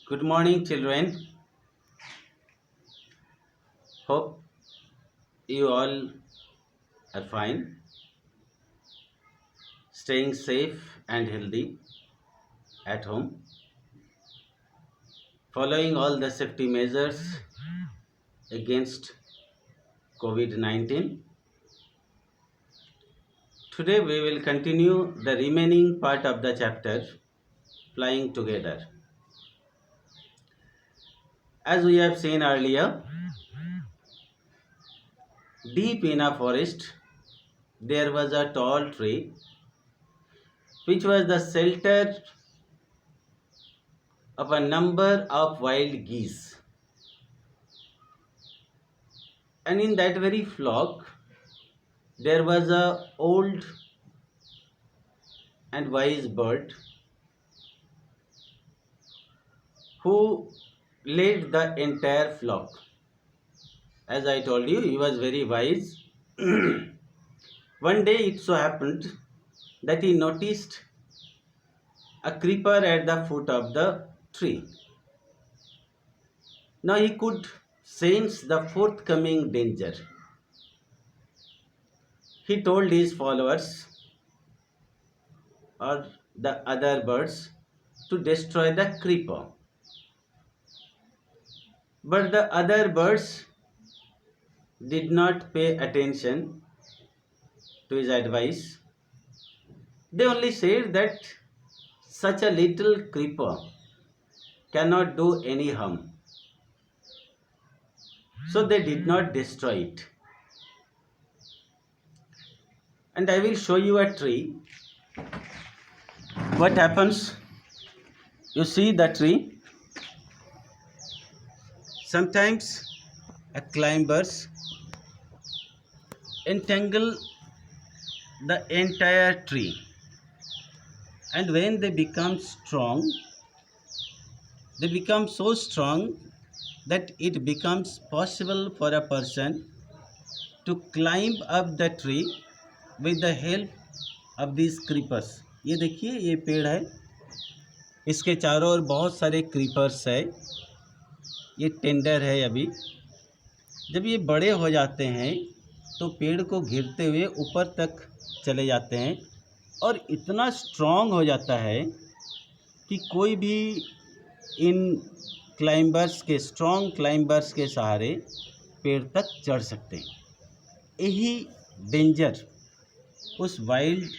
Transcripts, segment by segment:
Good morning, children. Hope you all are fine, staying safe and healthy at home, following all the safety measures against COVID 19. Today, we will continue the remaining part of the chapter Flying Together. As we have seen earlier, deep in a forest, there was a tall tree which was the shelter of a number of wild geese. And in that very flock, there was a old and wise bird who led the entire flock. As I told you, he was very wise. One day it so happened that he noticed a creeper at the foot of the tree. Now he could sense the forthcoming danger. He told his followers or the other birds to destroy the creeper. But the other birds did not pay attention to his advice. They only said that such a little creeper cannot do any harm. So they did not destroy it. And I will show you a tree. What happens? You see the tree. Sometimes a climbers entangle the entire tree. And when they become strong, they become so strong that it becomes possible for a person to climb up the tree with the help of these creepers. ये देखिए ये पेड़ है, इसके चारों ओर बहुत सारे creepers है. ये टेंडर है. अभी जब ये बड़े हो जाते हैं तो पेड़ को घिरते हुए ऊपर तक चले जाते हैं और इतना स्ट्रॉन्ग हो जाता है कि कोई भी इन क्लाइंबर्स के स्ट्रॉन्ग क्लाइंबर्स के सहारे पेड़ तक चढ़ सकते हैं. यही डेंजर उस वाइल्ड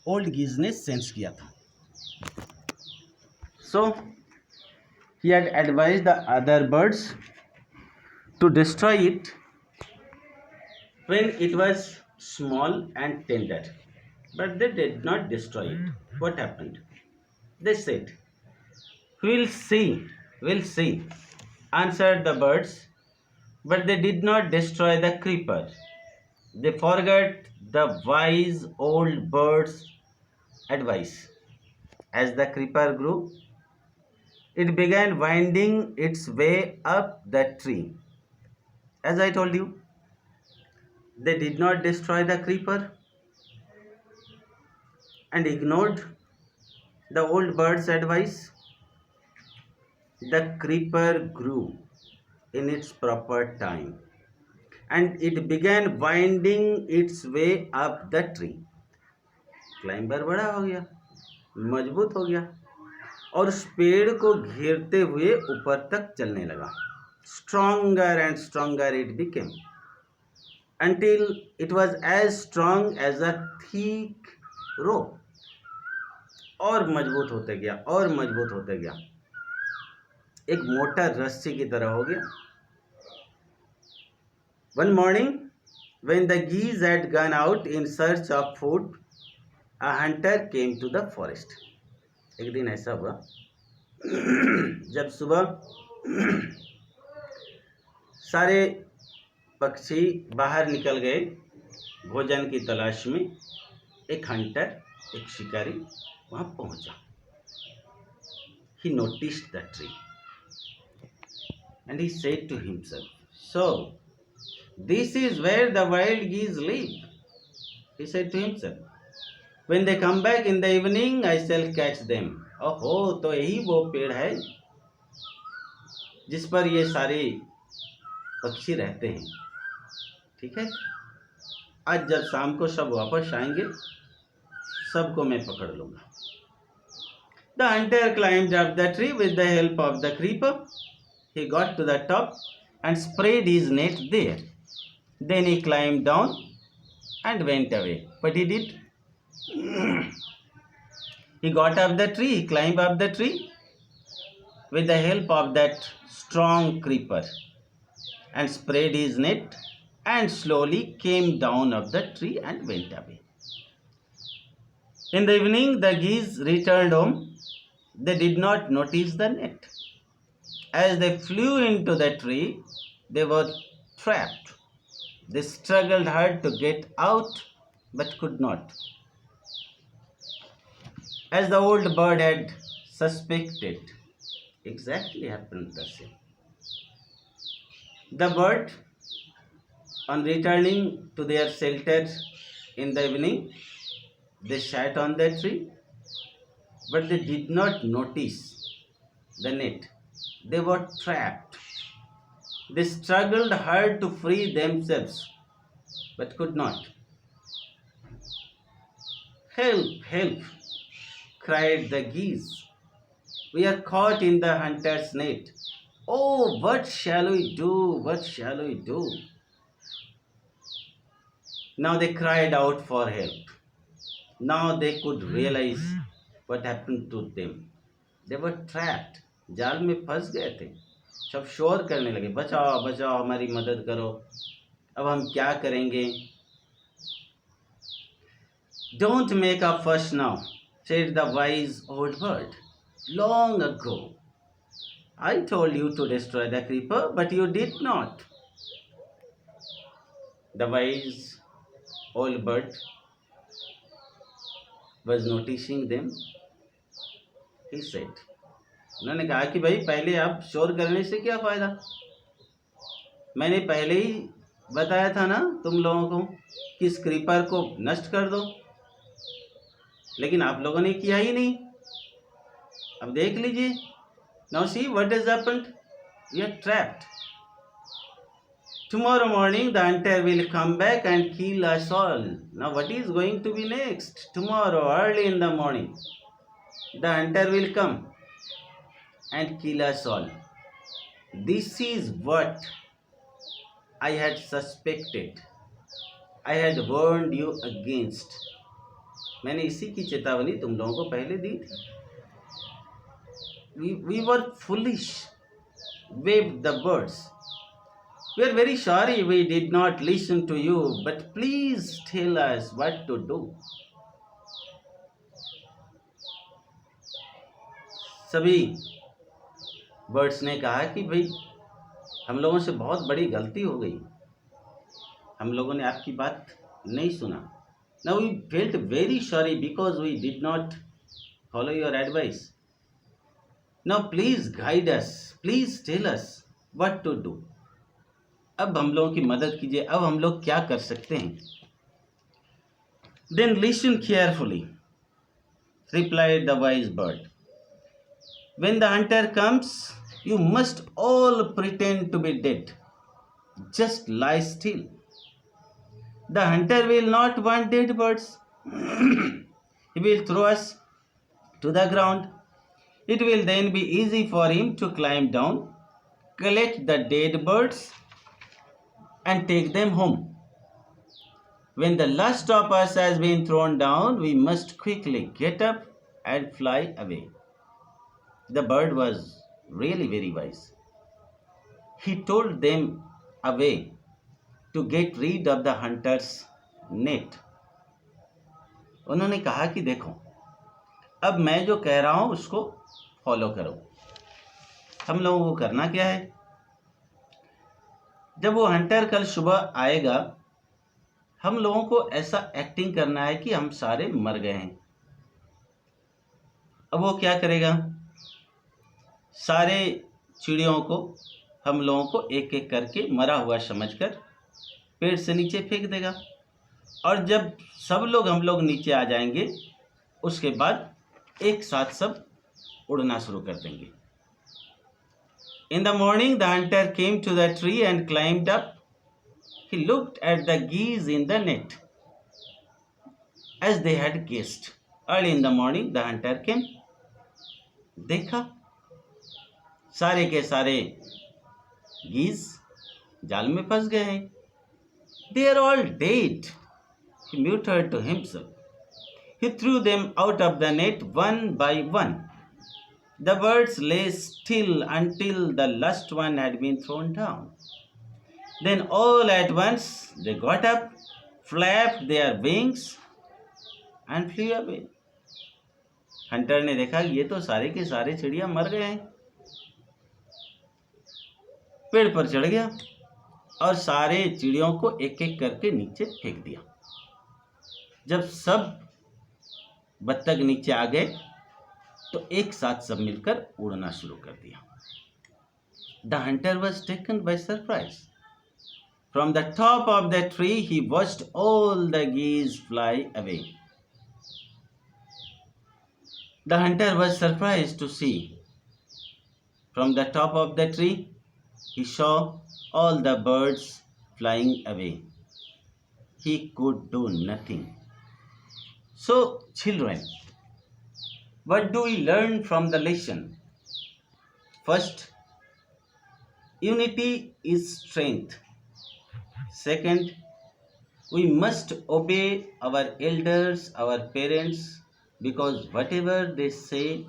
ओल्ड गीज ने सेंस किया था. So he had advised the other birds to destroy it when it was small and tender. But they did not destroy it. What happened? They said, we'll see, answered the birds, but they did not destroy the creeper. They forgot the wise old bird's advice. As the creeper grew, it began winding its way up the tree. As I told you, they did not destroy the creeper and ignored the old bird's advice. The creeper grew in its proper time and it began winding its way up the tree. Climber बड़ा हो गया, मजबूत हो गया और उस पेड़ को घेरते हुए ऊपर तक चलने लगा. Stronger and stronger it became until it was as strong as a thick rope. और मजबूत होते गया और मजबूत होते गया, एक मोटा रस्सी की तरह हो गया. One morning, when the geese had gone out in search of food, a hunter came to the forest. एक दिन ऐसा हुआ जब सुबह सारे पक्षी बाहर निकल गए भोजन की तलाश में, एक हंटर, एक शिकारी वहां पहुंचा. He noticed the tree and he said to himself, so this is where the wild geese live. He said to himself, when they come back in the evening, I shall catch them. ओहो, तो यही वो पेड़ है जिस पर ये सारे पक्षी रहते हैं। ठीक है, आज जब शाम को सब वापस आएंगे, सबको मैं पकड़ लूंगा। The hunter climbed up the tree with the help of the creeper. He got to the top and spread his net there. Then he climbed down and went away. What he did? He got up the tree, he climbed up the tree with the help of that strong creeper and spread his net and slowly came down of the tree and went away. In the evening, the geese returned home. They did not notice the net. As they flew into the tree, they were trapped. They struggled hard to get out but could not. As the old bird had suspected, exactly happened the same. The bird, on returning to their shelter in the evening, they sat on the tree, but they did not notice the net. They were trapped. They struggled hard to free themselves, but could not. Help, help, cried the geese. We are caught in the hunter's net. Oh, what shall we do? What shall we do? Now they cried out for help. Now they could realize what happened to them. They were trapped. जाल में फंस गए थे। सब शोर करने लगे, बचाओ बचाओ, हमारी मदद करो, अब हम क्या करेंगे? Don't make a fuss now, said the wise old bird. Long ago, I told you to destroy the creeper, but you did not. The wise old bird was noticing them. He said, उन्होंने कहा कि भाई पहले आप शोर करने से क्या फायदा? मैंने पहले ही बताया था ना तुम लोगों को कि इस क्रीपर को नष्ट कर दो, लेकिन आप लोगों ने किया ही नहीं। अब देख लीजिए, now see what has happened, we are trapped. Tomorrow morning the hunter will come back and kill us all. Now what is going to be next? Tomorrow early in the morning the hunter will come and kill us all. This is what I had suspected. I had warned you against. मैंने इसी की चेतावनी तुम लोगों को पहले दी थी. We were foolish, waved the birds. We are very sorry we did not listen to you, but please tell us what to do. सभी बर्ड्स ने कहा कि भाई हम लोगों से बहुत बड़ी गलती हो गई, हम लोगों ने आपकी बात नहीं सुना. Now we felt very sorry because we did not follow your advice. Now please guide us, please tell us what to do. अब हम लोगों की मदद कीजिए, अब हम लोग क्या कर सकते हैं? Then listen carefully, replied the wise bird. When the hunter comes, you must all pretend to be dead. Just lie still. The hunter will not want dead birds. He will throw us to the ground. It will then be easy for him to climb down, collect the dead birds, and take them home. When the last of us has been thrown down, we must quickly get up and fly away. The bird was really very wise. He told them a way to get rid of the hunter's net. उन्होंने कहा कि देखो, अब मैं जो कह रहा हूं उसको फॉलो करो. हम लोगों को करना क्या है? जब वो हंटर कल सुबह आएगा, हम लोगों को ऐसा एक्टिंग करना है कि हम सारे मर गए हैं. अब वो क्या करेगा? सारे चिड़ियों को, हम लोगों को एक एक करके मरा हुआ समझकर पेड़ से नीचे फेंक देगा. और जब सब लोग हम लोग नीचे आ जाएंगे, उसके बाद एक साथ सब उड़ना शुरू कर देंगे. In the morning, the hunter came to the tree and climbed up. He looked at the geese in the net, as they had guessed. Early in the morning, the hunter came. देखा सारे के सारे गीज जाल में फंस गए हैं. They are all dead. He muttered to himself. He threw them out of the net one by one. The birds lay still until the last one had been thrown down. Then all at once they got up, flapped their wings, and flew away. Hunter ने देखा ये तो सारे के सारे चिड़िया मर गए हैं. पेड़ पर चढ़ गया और सारे चिड़ियों को एक एक करके नीचे फेंक दिया. जब सब बत्तख नीचे आ गए तो एक साथ सब मिलकर उड़ना शुरू कर दिया. The hunter was taken by surprise. From the top of the tree he watched all the geese fly away. The hunter was surprised to see. From the top of the tree he saw all the birds flying away. He could do nothing. So, children, what do we learn from the lesson? First, unity is strength. Second, we must obey our elders, our parents, because whatever they say,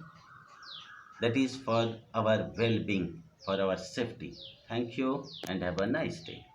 that is for our well being, for our safety. Thank you and have a nice day.